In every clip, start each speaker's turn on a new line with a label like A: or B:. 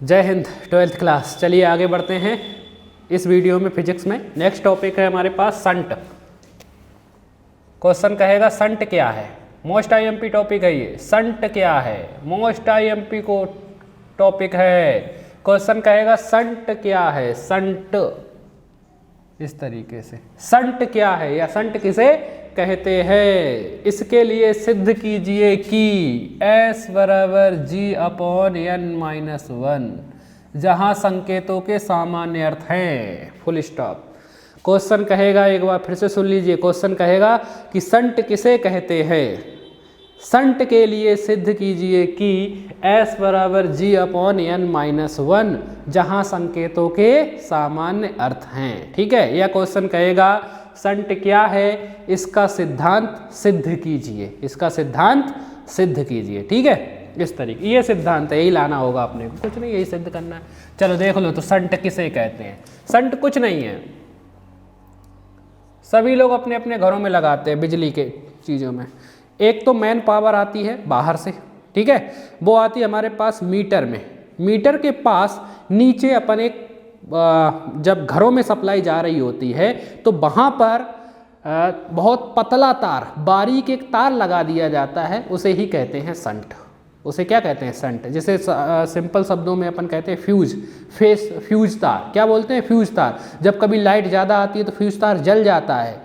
A: जय Hind 12th class. चलिए आगे बढ़ते हैं इस वीडियो में फिजिक्स में। नेक्स्ट टॉपिक है हमारे पास संट। क्वेश्चन कहेगा संट क्या है। मोस्ट आईएमपी टॉपिक है ये। संट क्या है, मोस्ट आईएमपी को टॉपिक है। क्वेश्चन कहेगा संट क्या है। संट इस तरीके से, संट क्या है या संट किसे कहते हैं, इसके लिए सिद्ध कीजिए कि S बराबर G/n-1 जहां संकेतों के सामान्य अर्थ हैं। Full stop. क्वेश्चन कहेगा, एक बार फिर से सुन लीजिए, क्वेश्चन कहेगा कि संट किसे कहते हैं। संट के लिए सिद्ध कीजिए कि S बराबर G/n-1 जहां संकेतों के सामान्य अर्थ हैं। ठीक है। यह क्वेश्चन कहेगा संट क्या है, इसका सिद्धांत सिद्ध कीजिए। इसका सिद्धांत सिद्ध कीजिए। ठीक है। इस तरीके ये सिद्धांत है, यही लाना होगा अपने को, कुछ नहीं, यही सिद्ध करना है। चलो देख लो तो संट किसे कहते हैं। संट कुछ नहीं है, सभी लोग अपने अपने घरों में लगाते हैं बिजली के चीज़ों में। एक तो मेन पावर आती है बाहर से, ठीक है, वो आती है हमारे पास मीटर में। मीटर के पास नीचे अपन एक जब घरों में सप्लाई जा रही होती है तो वहाँ पर बहुत पतला तार, बारीक एक तार लगा दिया जाता है, उसे ही कहते हैं संट। उसे क्या कहते हैं, संट। जिसे सिंपल शब्दों में अपन कहते हैं फ्यूज, फ्यूज तार। क्या बोलते हैं, फ्यूज तार। जब कभी लाइट ज़्यादा आती है तो फ्यूज तार जल जाता है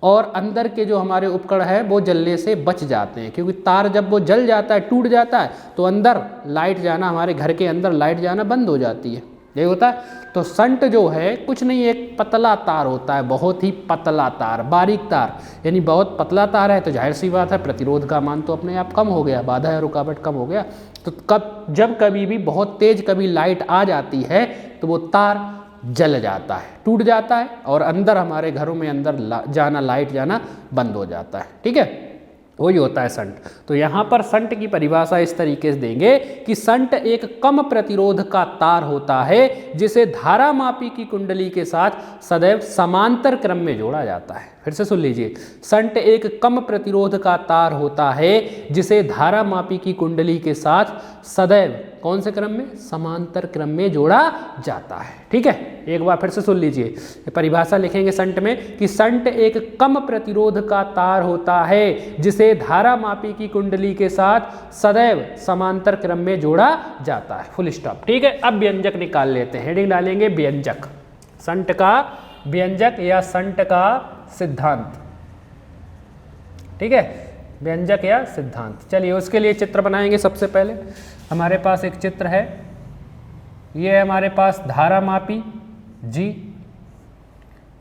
A: और अंदर के जो हमारे उपकरण है वो जलने से बच जाते हैं, क्योंकि तार जब वो जल जाता है, टूट जाता है, तो अंदर लाइट जाना, हमारे घर के अंदर लाइट जाना बंद हो जाती है। यही होता है। तो संट जो है कुछ नहीं, एक पतला तार होता है, बहुत ही पतला तार, बारीक तार। यानी बहुत पतला तार है तो जाहिर सी बात है प्रतिरोध का मान तो अपने आप कम हो गया, बाधा या रुकावट कम हो गया। तो जब कभी भी बहुत तेज कभी लाइट आ जाती है तो वो तार जल जाता है, टूट जाता है और अंदर हमारे घरों में अंदर जाना, लाइट जाना बंद हो जाता है। ठीक है, वही होता है संट। तो यहाँ पर संट की परिभाषा इस तरीके से देंगे कि संट एक कम प्रतिरोध का तार होता है जिसे धारामापी की कुंडली के साथ सदैव समांतर क्रम में जोड़ा जाता है। फिर से सुन लीजिए, संट एक कम प्रतिरोध का तार होता है जिसे धारामापी की कुंडली के साथ सदैव कौन से क्रम में, समांतर क्रम में जोड़ा जाता है। ठीक है, एक बार फिर से सुन लीजिए, परिभाषा लिखेंगे संट में कि संट एक कम प्रतिरोध का तार होता है जिसे धारामापी की कुंडली के साथ सदैव समांतर क्रम में जोड़ा जाता है। Full stop. ठीक है, अब व्यंजक निकाल लेते हैं, हेडिंग डालेंगे व्यंजक। संट का व्यंजक या संट का सिद्धांत। ठीक है, व्यंजक या सिद्धांत। चलिए उसके लिए चित्र बनाएंगे। सबसे पहले हमारे पास एक चित्र है, ये है हमारे पास धारामापी G।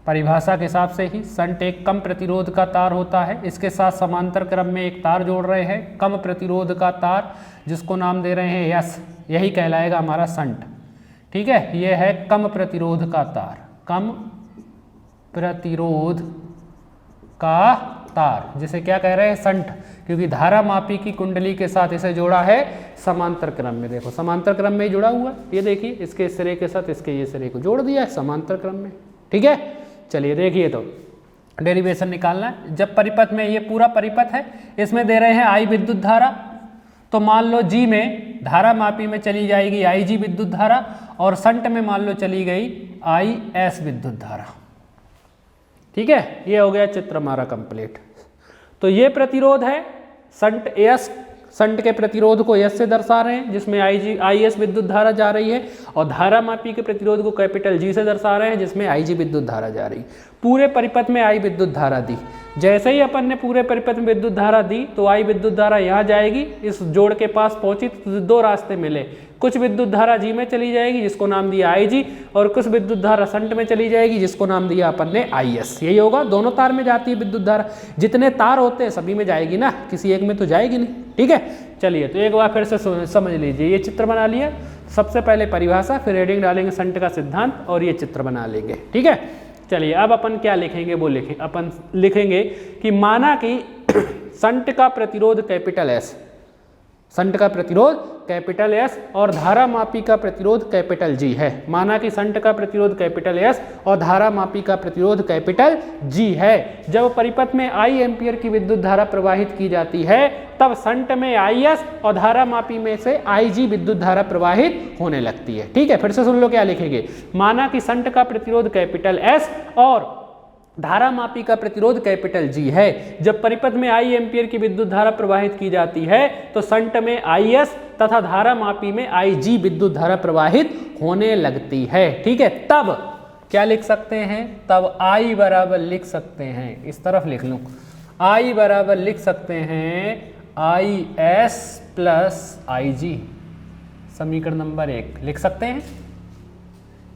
A: परिभाषा के हिसाब से ही संट एक कम प्रतिरोध का तार होता है, इसके साथ समांतर क्रम में एक तार जोड़ रहे हैं, कम प्रतिरोध का तार जिसको नाम दे रहे हैं यस, यही कहलाएगा हमारा संट। ठीक है, ये है कम प्रतिरोध का तार, कम प्रतिरोध का तार, जिसे क्या कह रहे हैं, संट, क्योंकि धारामापी की कुंडली के साथ इसे जोड़ा है समांतर क्रम में। देखो समांतर क्रम में ही जुड़ा हुआ, ये देखिए, इसके इस सिरे के साथ इसके ये सिरे को जोड़ दिया है समांतर क्रम में। ठीक है, चलिए देखिए, तो डेरिवेशन निकालना है। जब परिपथ में, ये पूरा परिपथ है, इसमें दे रहे हैं I विद्युत धारा, तो मान लो G में धारामापी में चली जाएगी IG विद्युत धारा और संट में मान लो चली गई IS विद्युत धारा। ठीक है, ये हो गया चित्र हमारा कंप्लीट। तो ये प्रतिरोध है संट एस, संट के प्रतिरोध को एस से दर्शा रहे हैं जिसमें IS विद्युत धारा जा रही है, और धारामापी के प्रतिरोध को कैपिटल G से दर्शा रहे हैं जिसमें IG विद्युत धारा जा रही। पूरे परिपथ में I विद्युत धारा दी। जैसे ही अपन ने पूरे परिपथ में विद्युत धारा दी तो I विद्युत धारा यहाँ जाएगी, इस जोड़ के पास पहुंची तो दो रास्ते मिले। कुछ विद्युत धारा G में चली जाएगी जिसको नाम दिया IG, और कुछ विद्युत धारा संट में चली जाएगी जिसको नाम दिया अपन ने IS। यही होगा, दोनों तार में जाती है विद्युत धारा। जितने तार होते हैं सभी में जाएगी ना, किसी एक में तो जाएगी नहीं। ठीक है, चलिए तो एक बार फिर से समझ लीजिए, ये चित्र बना लिया। सबसे पहले परिभाषा, फिर हेडिंग डालेंगे संट का सिद्धांत और ये चित्र बना लेंगे। ठीक है, चलिए अब अपन क्या लिखेंगे, वो अपन लिखेंगे कि माना कि संट का प्रतिरोध कैपिटल S, संट का प्रतिरोध कैपिटल एस और धारा मापी का प्रतिरोध कैपिटल जी है। माना कि संट का प्रतिरोध कैपिटल एस और धारा मापी का प्रतिरोध कैपिटल जी है। जब परिपथ में आई एम्पियर की विद्युत धारा प्रवाहित की जाती है तब संट में आई एस और धारा मापी में से आई जी विद्युत धारा प्रवाहित होने लगती है। ठीक है, फिर से सुन लो क्या लिखेंगे। माना कि संट का प्रतिरोध कैपिटल एस और धारा मापी का प्रतिरोध कैपिटल जी है। जब परिपथ में आई एम्पियर की विद्युत धारा प्रवाहित की जाती है तो संट में आई एस तथा धारा मापी में आई जी विद्युत धारा प्रवाहित होने लगती है। ठीक है, तब क्या लिख सकते हैं, तब आई बराबर लिख सकते हैं, इस तरफ लिख लूं, आई बराबर लिख सकते हैं आई एस प्लस आई जी। समीकरण नंबर 1 लिख सकते हैं,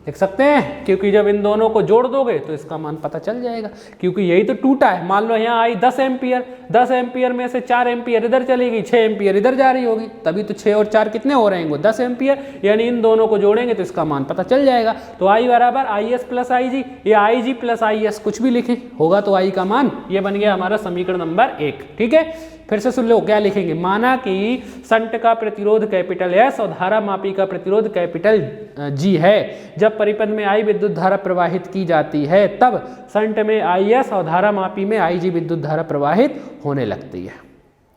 A: लिख सकते हैं, क्योंकि जब इन दोनों को जोड़ दोगे तो इसका मान पता चल जाएगा, क्योंकि यही तो टूटा है। मान लो यहाँ आई 10 एम्पियर, 10 एम्पियर में से 4 एम्पियर इधर चलेगी, 6 एम्पियर इधर जा रही होगी, तभी तो 6 और 4 कितने हो रहेंगे, 10 एम्पियर। यानी इन दोनों को जोड़ेंगे तो इसका मान पता चल जाएगा। तो आई बराबर आई एस प्लस आई जी, या आई जी प्लस आई एस, कुछ भी लिखें होगा तो आई का मान ये बन गया हमारा समीकरण नंबर 1। ठीक है, फिर से सुन लो क्या लिखेंगे। माना कि संट का प्रतिरोध कैपिटल एस और धारा मापी का प्रतिरोध कैपिटल जी है। जब परिपथ में आई विद्युत धारा प्रवाहित की जाती है तब संट में आई एस और धारा मापी में आई जी विद्युत धारा प्रवाहित होने लगती है।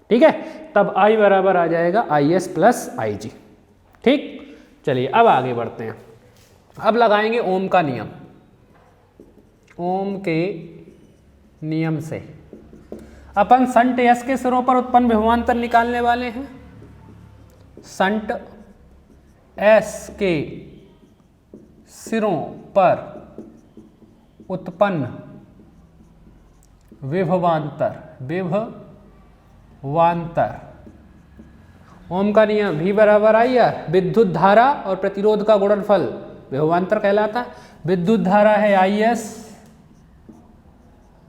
A: ठीक है, तब आई बराबर आ जाएगा आई एस प्लस आई जी। ठीक, चलिए अब आगे बढ़ते हैं। अब लगाएंगे ओम का नियम। ओम के नियम से अपन संट एस के सिरों पर उत्पन्न विभवांतर निकालने वाले हैं। संट एस के सिरों पर उत्पन्न विभवांतर, विभवांतर, ओम का नियम V बराबर आई आर, विद्युत धारा और प्रतिरोध का गुणनफल विभवांतर कहलाता है। विद्युत धारा है आई एस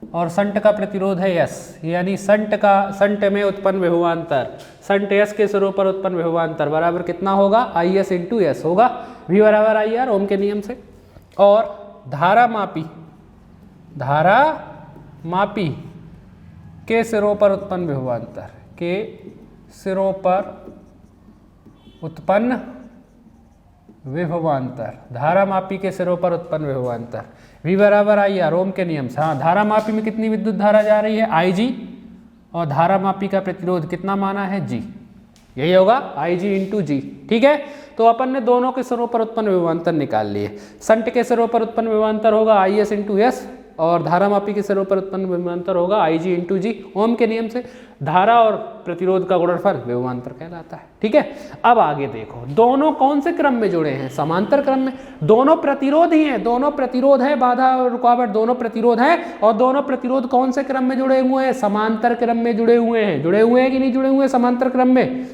A: और संट का प्रतिरोध है एस, यानी संट में उत्पन्न विभवांतर, संट एस के सिरों पर उत्पन्न विभवांतर बराबर कितना होगा, आई एस इंटू एस होगा। V बराबर आई आर ओम के नियम से। और धारा मापी के सिरों पर उत्पन्न विभवांतर, के सिरों पर उत्पन्न विभवांतर, धारा मापी के सिरों पर उत्पन्न विभवांतर V बराबर आई आर ओम के नियम से। हाँ, धारा मापी में कितनी विद्युत धारा जा रही है, आई जी, और धारा मापी का प्रतिरोध कितना माना है, जी, यही होगा आई जी इंटू जी। ठीक है, तो अपन ने दोनों के सिरों पर उत्पन्न विभवांतर निकाल लिए। संट के सिरों पर उत्पन्न विभवांतर होगा आई एस इंटू एस और धारा मापी के सिरों पर उत्पन्न विभवांतर होगा आई जी इंटू जी। ओम के नियम से धारा और प्रतिरोध का गुणनफल विभवांतर कहलाता है। ठीक है, अब आगे देखो, दोनों कौन से क्रम में जुड़े हैं, समांतर क्रम में। दोनों प्रतिरोध ही हैं, दोनों प्रतिरोध है, बाधा और रुकावट दोनों प्रतिरोध है, और दोनों प्रतिरोध कौन से क्रम में जुड़े हुए हैं, समांतर क्रम में जुड़े हुए हैं। जुड़े हुए हैं कि नहीं जुड़े हुए हैं, समांतर क्रम में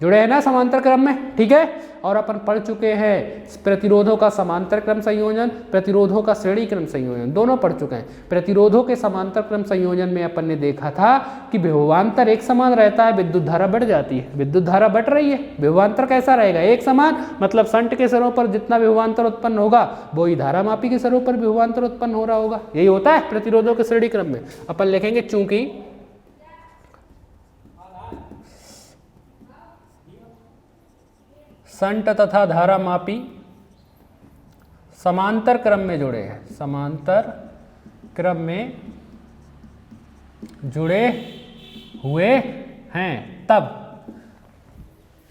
A: जुड़े हैं ना, समांतर क्रम में। ठीक है, और अपन पढ़ चुके हैं प्रतिरोधों का समांतर क्रम संयोजन, प्रतिरोधों का श्रेणी क्रम संयोजन, दोनों पढ़ चुके हैं। प्रतिरोधों के समांतर क्रम संयोजन में अपन ने देखा था कि विभवांतर एक समान रहता है, विद्युत धारा बढ़ जाती है, विद्युत धारा बढ़ रही है, विभवांतर कैसा रहेगा, एक समान। मतलब संट के सिरों पर जितना विभवांतर उत्पन्न होगा वही धारा मापी के सिरों पर विभवांतर उत्पन्न हो रहा होगा। यही होता है प्रतिरोधों के श्रेणी क्रम में। अपन लिखेंगे चूंकि संट तथा धारा मापी समांतर क्रम में जुड़े हैं, समांतर क्रम में जुड़े हुए हैं, तब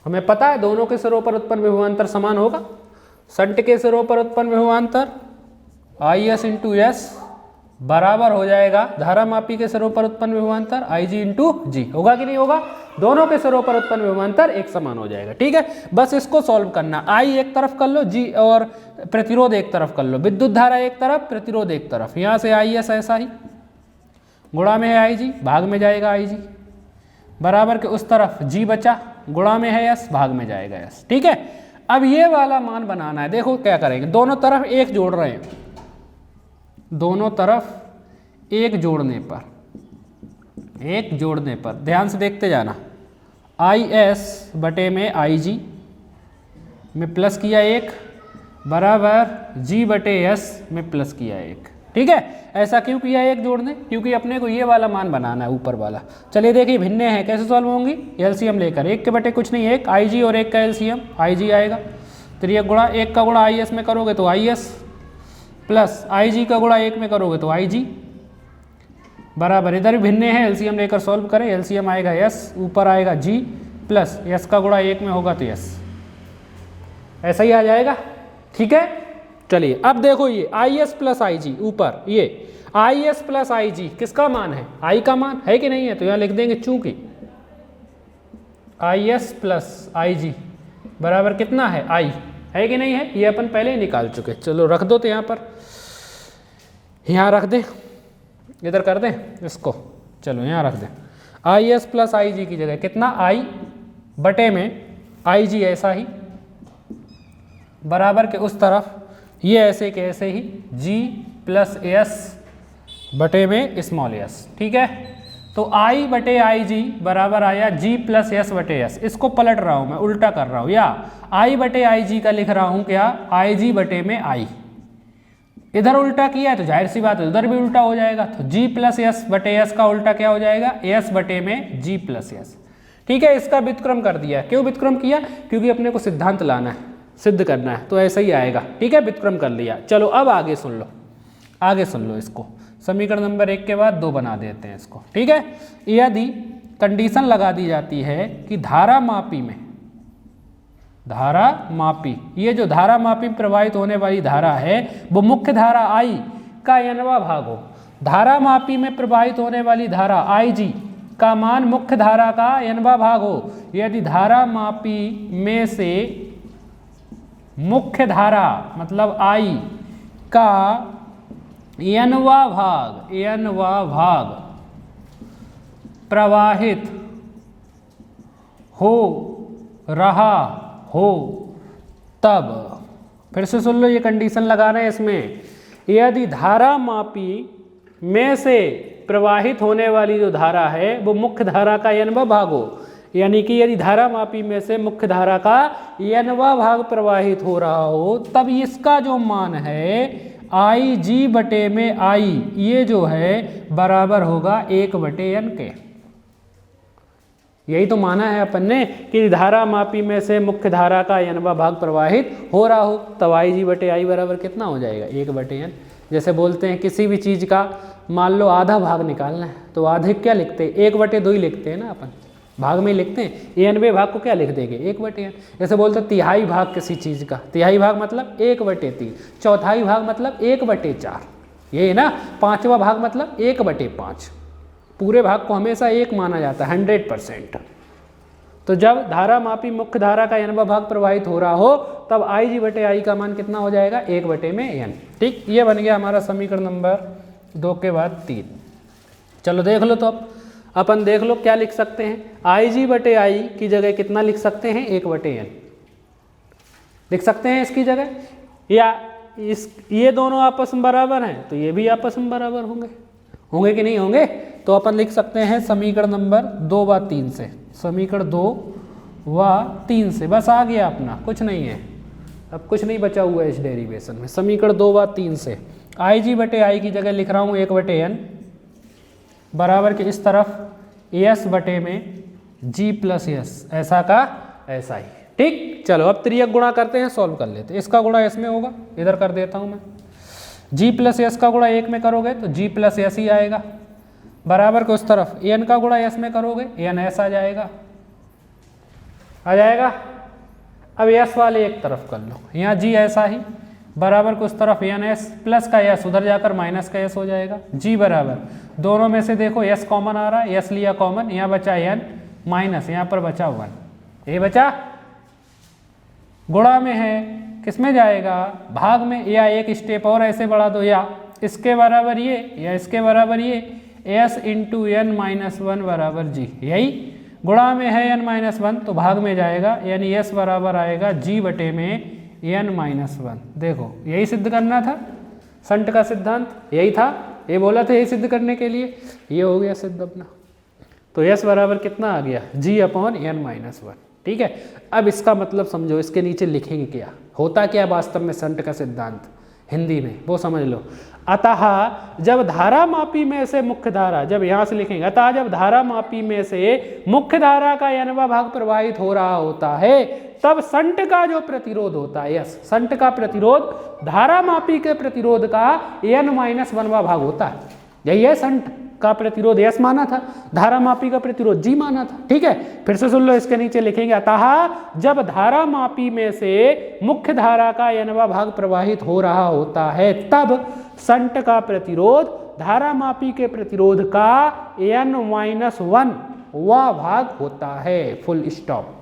A: हमें पता है दोनों के सिरों पर उत्पन्न विभवांतर समान होगा। संट के सिरों पर उत्पन्न विभवांतर आई एस इंटू एस बराबर हो जाएगा धारा मापी के सिरों पर उत्पन्न विभवांतर आई जी इंटू जी। होगा कि नहीं होगा, दोनों के सिरों पर उत्पन्न विभवांतर एक समान हो जाएगा। ठीक है, बस इसको सॉल्व करना। आई एक तरफ कर लो, जी और प्रतिरोध एक तरफ कर लो, विद्युत धारा एक तरफ, प्रतिरोध एक तरफ। यहां से आई एस ऐसा ही गुणा में है आई जी, भाग में जाएगा आई जी, बराबर के उस तरफ जी बचा, गुणा में है एस, भाग में जाएगा एस। ठीक है, अब ये वाला मान बनाना है। देखो क्या करेंगे, दोनों तरफ एक जोड़ रहे हैं, दोनों तरफ एक जोड़ने पर ध्यान से देखते जाना। आई एस बटे में आई जी में प्लस किया एक, बराबर जी बटे एस में प्लस किया एक। ठीक है। ऐसा क्यों किया एक जोड़ने, क्योंकि अपने को ये वाला मान बनाना है ऊपर वाला। चलिए देखिए भिन्न है कैसे सॉल्व होंगी, एलसीएम लेकर, एक के बटे कुछ नहीं, एक आई जी और एक का एलसीएम आई जी आएगा, त्रियक गुणा, एक का गुणा आई एस में करोगे तो आई एस प्लस आई जी का गुणा एक में करोगे तो आई जी बराबर, इधर भी भिन्न है, एलसीएम लेकर सॉल्व करें, एलसीएम आएगा एस, ऊपर आएगा जी प्लस एस का गुणा एक में होगा तो एस, ऐसा ही आ जाएगा। ठीक है, चलिए अब देखो ये आई एस प्लस आई जी, ऊपर ये आई एस प्लस आई जी किसका मान है, आई का मान है कि नहीं है, तो यहाँ लिख देंगे चूंकि आई एस प्लस आई जी बराबर कितना है, आई है कि नहीं है, ये अपन पहले ही निकाल चुके। चलो रख दो तो यहाँ पर, यहाँ रख दें, इधर कर दें इसको, चलो यहाँ रख दें, आई एस प्लस आई जी की जगह कितना, आई बटे में आई जी ऐसा ही बराबर के उस तरफ ये ऐसे के ऐसे ही जी प्लस एस बटे में स्मॉल एस। ठीक है, तो आई बटे आई जी बराबर आया जी प्लस एस बटे एस, इसको पलट रहा हूँ मैं, उल्टा कर रहा हूँ, या आई बटे आई जी का लिख रहा हूँ क्या, आई जी बटे में आई, इधर उल्टा किया है तो जाहिर सी बात है उधर भी उल्टा हो जाएगा, तो जी प्लस एस बटे एस का उल्टा क्या हो जाएगा, एस बटे में जी प्लस एस। ठीक है, इसका व्युत्क्रम कर दिया, क्यों व्युत्क्रम किया, क्योंकि अपने को सिद्धांत लाना है, सिद्ध करना है, तो ऐसा ही आएगा। ठीक है, व्युत्क्रम कर लिया। चलो अब आगे सुन लो, आगे सुन लो इसको, समीकरण नंबर 1 के बाद 2 बना देते हैं इसको। ठीक है, यदि कंडीशन लगा दी जाती है कि धारा मापी में, धारा मापी, ये जो धारा मापी प्रवाहित होने वाली धारा है वो मुख्य धारा आई का nवां भाग हो, धारा मापी में प्रवाहित होने वाली धारा आई जी का मान मुख्य धारा का nवां भाग हो, यदि धारा मापी में से मुख्य धारा मतलब आई का nवां भाग प्रवाहित हो रहा हो, तब फिर से सुन लो, ये कंडीशन लगा रहे हैं इसमें, यदि धारा मापी में से प्रवाहित होने वाली जो धारा है वो मुख्य धारा का nवां भाग हो, यानी कि यदि धारा मापी में से मुख्य धारा का nवां भाग प्रवाहित हो रहा हो, तब इसका जो मान है आई जी बटे में आई, ये जो है बराबर होगा 1/n के। यही तो माना है अपन ने कि धारा मापी में से मुख्य धारा का nवां भाग प्रवाहित हो रहा हो, तब आई जी बटे आई बराबर कितना हो जाएगा, 1/n। जैसे बोलते हैं किसी भी चीज़ का मान लो आधा भाग निकालना है तो आधे क्या लिखते हैं, 1/2 ही लिखते हैं ना अपन, भाग में लिखते हैं, 1वें भाग को क्या लिख देंगे, 1/n। जैसे बोलते हैं तिहाई भाग किसी चीज़ का, तिहाई भाग मतलब 1/3, चौथाई भाग मतलब 1/4, ये है ना, 5वां भाग मतलब 1/5, पूरे भाग को हमेशा 1 माना जाता है 100%। तो जब धारा मापी मुख्य धारा का nवां भाग प्रवाहित हो रहा हो तब आई जी बटे आई का मान कितना हो जाएगा, 1/n। ठीक, ये बन गया हमारा समीकरण नंबर 2 के बाद 3। चलो देख लो, तो अब अपन देख लो क्या लिख सकते हैं, आई जी बटे आई की जगह कितना लिख सकते हैं, 1/n लिख सकते हैं इसकी जगह, या इस ये दोनों आपस में बराबर हैं तो ये भी आपस में बराबर होंगे, होंगे कि नहीं होंगे, तो अपन लिख सकते हैं समीकरण नंबर 2 व 3 से, समीकरण 2 व 3 से, बस आ गया अपना, कुछ नहीं है, अब कुछ नहीं बचा हुआ है इस डेरिवेशन में। समीकरण 2 व 3 से आई जी बटे आई की जगह लिख रहा हूँ 1/n बराबर के इस तरफ एस बटे में जी प्लस एस, ऐसा का ऐसा ही। ठीक, चलो अब त्रियक गुणा करते हैं, सॉल्व कर लेते हैं। इसका गुणा एस में होगा, इधर कर देता हूँ मैं, जी प्लस एस का गुणा 1 में करोगे तो जी प्लस एस ही आएगा, बराबर के उस तरफ एन का गुणा एस में करोगे एन एस आ जाएगा, आ जाएगा। अब एस वाले एक तरफ कर लो, यहाँ जी ऐसा ही, बराबर को उस तरफ एन एस प्लस का एस उधर जाकर माइनस का एस हो जाएगा, जी बराबर दोनों में से देखो एस कॉमन आ रहा है, एस लिया कॉमन, यहाँ बचा एन माइनस यहाँ पर बचा 1, ये बचा गुणा में है, किस में जाएगा, भाग में, या एक स्टेप और ऐसे बढ़ा दो, या इसके बराबर ये या इसके बराबर ये, एस इंटू एन माइनस 1 बराबर जी, यही गुणा में है एन माइनस 1 तो भाग में जाएगा, यानी एस बराबर आएगा जी बटे में एन माइनस 1। देखो यही सिद्ध करना था, संट का सिद्धांत यही था, ये बोला था यही सिद्ध करने के लिए, ये हो गया सिद्ध अपना। तो एस बराबर कितना आ गया, जी अपॉन एन माइनस 1। ठीक है, अब इसका मतलब समझो, इसके नीचे लिखेंगे क्या, होता क्या वास्तव में संट का सिद्धांत, हिंदी में, वो समझ लो। अतः जब धारा मापी में से मुख्य धारा, जब यहाँ से लिखेंगे अतः जब धारा मापी में से मुख्य धारा का n वां भाग प्रवाहित हो रहा होता है, तब संट का जो प्रतिरोध होता है, यस, संट का प्रतिरोध धारा मापी के प्रतिरोध का n-1वां भाग होता है। यही है संट का प्रतिरोध, यस माना था, धारा मापी का प्रतिरोध जी माना था। ठीक है, फिर से सुन लो, इसके नीचे लिखेंगे अतः जब धारा मापी में से मुख्य धारा का n-वां भाग प्रवाहित हो रहा होता है, तब संट का प्रतिरोध धारा मापी के प्रतिरोध का n-1वां भाग होता है, फुल स्टॉप।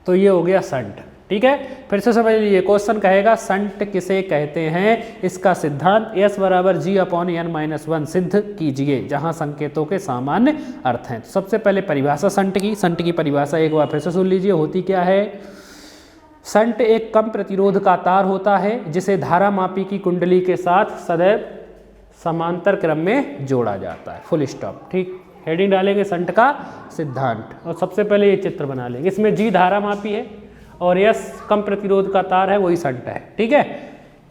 A: तो ये हो गया संट। ठीक है, फिर से समझ लीजिए, क्वेश्चन कहेगा संट किसे कहते हैं, इसका सिद्धांत S बराबर G/n-1 सिद्ध कीजिए, जहां संकेतों के सामान्य अर्थ हैं। तो सबसे पहले परिभाषा संट की परिभाषा एक बार फिर से सुन लीजिए, होती क्या है। संट एक कम प्रतिरोध का तार होता है जिसे धारा मापी की कुंडली के साथ सदैव समांतर क्रम में जोड़ा जाता है, फुल स्टॉप। ठीक, हेडिंग डालेंगे संट का सिद्धांत, और सबसे पहले ये चित्र बना लेंगे। इसमें G धारा मापी है और S कम प्रतिरोध का तार है, वही संट है। ठीक है,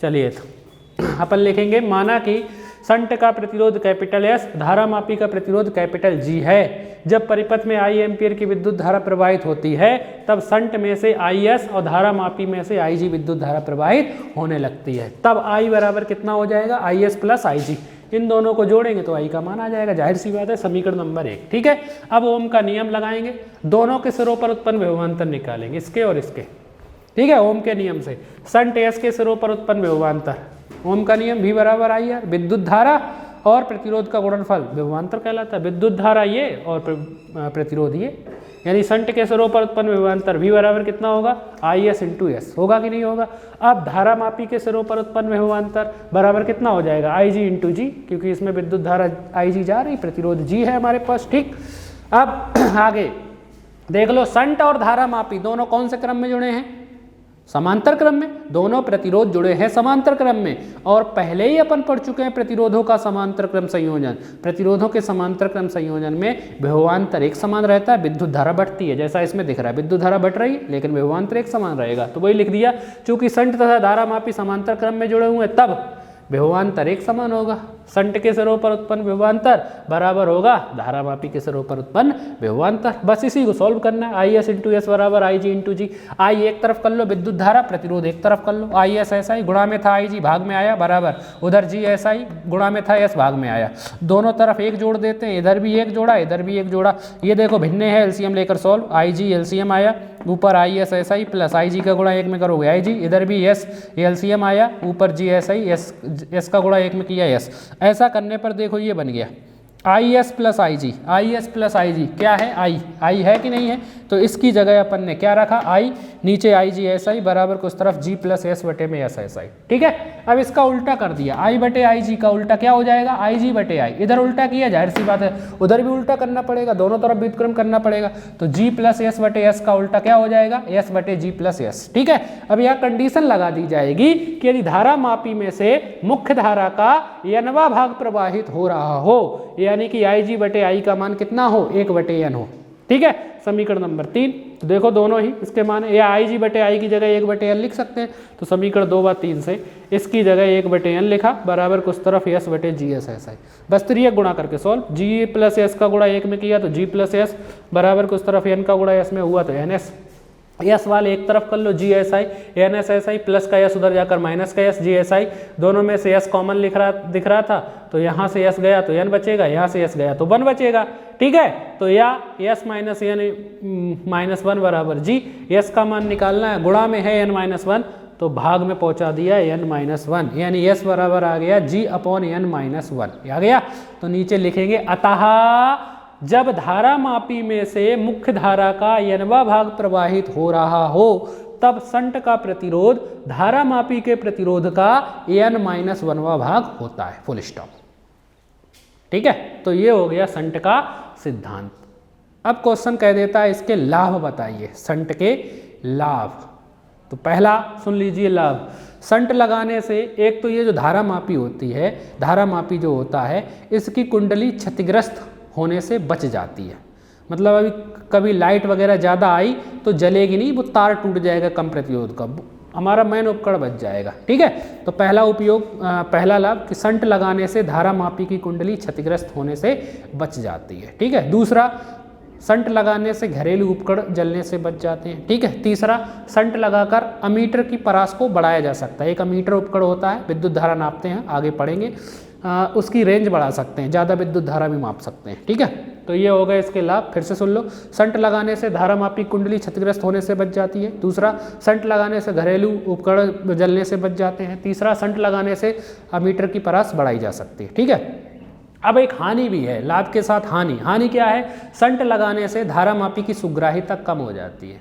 A: चलिए तो अपन लिखेंगे, माना कि संट का प्रतिरोध कैपिटल S, धारा मापी का प्रतिरोध कैपिटल G है। जब परिपथ में I एम्पियर की विद्युत धारा प्रवाहित होती है, तब संट में से IS और धारा मापी में से IG विद्युत धारा प्रवाहित होने लगती है। तब I बराबर कितना हो जाएगा, IS प्लस IG। इन दोनों को जोड़ेंगे तो I का मान आ जाएगा, जाहिर सी बात है, समीकरण नंबर 1। ठीक है, अब ओम का नियम लगाएंगे, दोनों के सिरों पर उत्पन्न विभवांतर निकालेंगे, इसके और इसके। ठीक है, ओम के नियम से संट S के सिरों पर उत्पन्न विभवांतर, ओम का नियम V बराबर IR, विद्युत धारा और प्रतिरोध का गुणनफल विभवांतर कहलाता है। विद्युत धारा ये और प्रतिरोध ये, यानी संट के सिरों पर उत्पन्न विभवांतर V बराबर कितना होगा, IS इंटू S, होगा कि नहीं होगा। अब धारा मापी के सिरों पर उत्पन्न विभवांतर बराबर कितना हो जाएगा, IG इंटू G, क्योंकि इसमें विद्युत धारा IG जा रही, प्रतिरोध G है हमारे पास। ठीक, अब आगे देख लो, संट और धारा मापी दोनों कौन से क्रम में जुड़े हैं, समांतर क्रम में। दोनों प्रतिरोध जुड़े हैं समांतर क्रम में, और पहले ही अपन पढ़ चुके हैं प्रतिरोधों का समांतर क्रम संयोजन। प्रतिरोधों के समांतर क्रम संयोजन में विभवांतर एक समान रहता है, विद्युत धारा बढ़ती है, जैसा इसमें दिख रहा है, विद्युत धारा बढ़ रही है लेकिन विभवांतर एक समान रहेगा। तो वही लिख दिया, चूंकि संट तथा धारा मापी समांतर क्रम में जुड़े हुए, तब विभवांतर एक समान होगा। संट के सिरों पर उत्पन्न विभवांतर बराबर होगा धारा मापी के सिरों पर उत्पन्न विभवांतर। बस इसी को सॉल्व करना है। IS इंटू S बराबर IG इंटू G। I एक तरफ कर लो विद्युत धारा, प्रतिरोध एक तरफ कर लो। IS SI गुणा में था IG, भाग में आया बराबर, उधर G SI गुणा में था S, भाग में आया। दोनों तरफ एक जोड़ देते हैं, इधर भी एक जोड़ा, इधर भी एक जोड़ा। ये देखो भिन्न है, एलसीएम लेकर सॉल्व। IG एलसीएम आया, ऊपर IS SI प्लस IG का गुणा एक में करोगे IG, इधर भी S एलसीएम आया, ऊपर G SI, S का गुणा एक में किया S। ऐसा करने पर देखो ये बन गया IS plus IG, IS plus IG क्या है, I है कि नहीं है। तो इसकी जगह अपन ने क्या रखा, I, नीचे IG SI बराबर को उस तरफ G प्लस S बटे में S SI। ठीक है, अब इसका उल्टा कर दिया, I बटे IG का उल्टा क्या हो जाएगा, IG बटे I। इधर उल्टा किया, जाहिर सी बात है उधर भी उल्टा करना पड़ेगा, दोनों तरफ व्युत्क्रम करना पड़ेगा। तो G प्लस S बटे S का उल्टा क्या हो जाएगा, S बटे G प्लस S। ठीक है, अब यहाँ कंडीशन लगा दी जाएगी कि यदि धारा मापी में से मुख्य धारा का n-वां भाग प्रवाहित हो रहा हो, यानी कि IG बटे I का मान कितना हो, 1 बटे n हो। ठीक है, समीकरण नंबर 3 देखो, दोनों ही इसके मान है, या IG बटे I की जगह 1 बटे n लिख सकते हैं। तो समीकरण 2 व 3 से इसकी जगह 1 बटे n लिखा, बराबर कुछ तरफ S बटे G S SI। बस त्रियक गुणा करके सॉल्व, G प्लस S का गुणा 1 में किया तो G प्लस S बराबर कुछ तरफ n का गुणा S में हुआ तो NS। S वाले एक तरफ कर लो G SI, NS SI, plus का S उधर जाकर माइनस का S G SI, दोनों में से S कॉमन दिख रहा था, तो यहाँ से S गया तो n बचेगा, यहाँ से S गया तो 1 बचेगा। ठीक है, तो या S माइनस n माइनस 1 बराबर G, S का मान निकालना है, गुणा में है n माइनस 1 तो भाग में पहुंचा दिया n माइनस 1, यानी S बराबर आ गया G अपॉन n माइनस 1 आ गया। तो नीचे लिखेंगे अतः जब धारा मापी में से मुख्य धारा का n-वां भाग प्रवाहित हो रहा हो, तब संट का प्रतिरोध धारा मापी के प्रतिरोध का n-1वां भाग होता है, फुल स्टॉप। ठीक है, तो ये हो गया संट का सिद्धांत। अब क्वेश्चन कह देता है इसके लाभ बताइए, संट के लाभ। तो पहला सुन लीजिए लाभ, संट लगाने से एक तो ये जो धारा मापी होती है, धारा मापी जो होता है, इसकी कुंडली क्षतिग्रस्त होने से बच जाती है। मतलब अभी कभी लाइट वगैरह ज़्यादा आई तो जलेगी नहीं, वो तार टूट जाएगा कम प्रतिरोध का, हमारा मेन उपकरण बच जाएगा। ठीक है, तो पहला लाभ कि संट लगाने से धारा मापी की कुंडली क्षतिग्रस्त होने से बच जाती है। ठीक है, दूसरा संट लगाने से घरेलू उपकरण जलने से बच जाते हैं। ठीक है, तीसरा संट लगाकर अमीटर की परास को बढ़ाया जा सकता है। एक अमीटर उपकरण होता है, विद्युत धारा नापते हैं, आगे पढ़ेंगे, उसकी रेंज बढ़ा सकते हैं, ज़्यादा विद्युत धारा भी माप सकते हैं। ठीक है, तो ये हो गए इसके लाभ, फिर से सुन लो। संट लगाने से धारा मापी कुंडली क्षतिग्रस्त होने से बच जाती है। दूसरा, संट लगाने से घरेलू उपकरण जलने से बच जाते हैं। तीसरा, संट लगाने से अमीटर की परास बढ़ाई जा सकती है। ठीक है, अब एक हानि भी है, लाभ के साथ हानि। हानि क्या है? संट लगाने से धारा मापी की सुग्राह्यता कम हो जाती है।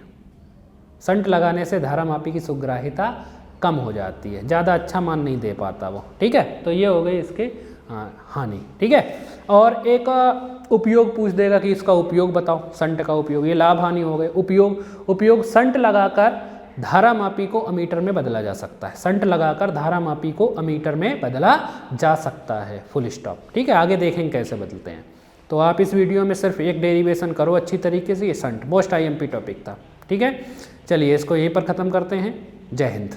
A: संट लगाने से धारा मापी की सुग्राह्यता कम हो जाती है, ज़्यादा अच्छा मान नहीं दे पाता वो। ठीक है, तो ये हो गई इसके हानि। ठीक है, और एक उपयोग पूछ देगा कि इसका उपयोग बताओ, संट का उपयोग। ये लाभ हानि हो गए। उपयोग संट लगाकर धारा मापी को अमीटर में बदला जा सकता है। संट लगाकर धारा मापी को अमीटर में बदला जा सकता है, फुल स्टॉप। ठीक है, आगे देखेंगे कैसे बदलते हैं। तो आप इस वीडियो में सिर्फ एक डेरिवेशन करो अच्छी तरीके से। ये संट मोस्ट IMP टॉपिक था। ठीक है, चलिए इसको यहीं पर ख़त्म करते हैं। जय हिंद।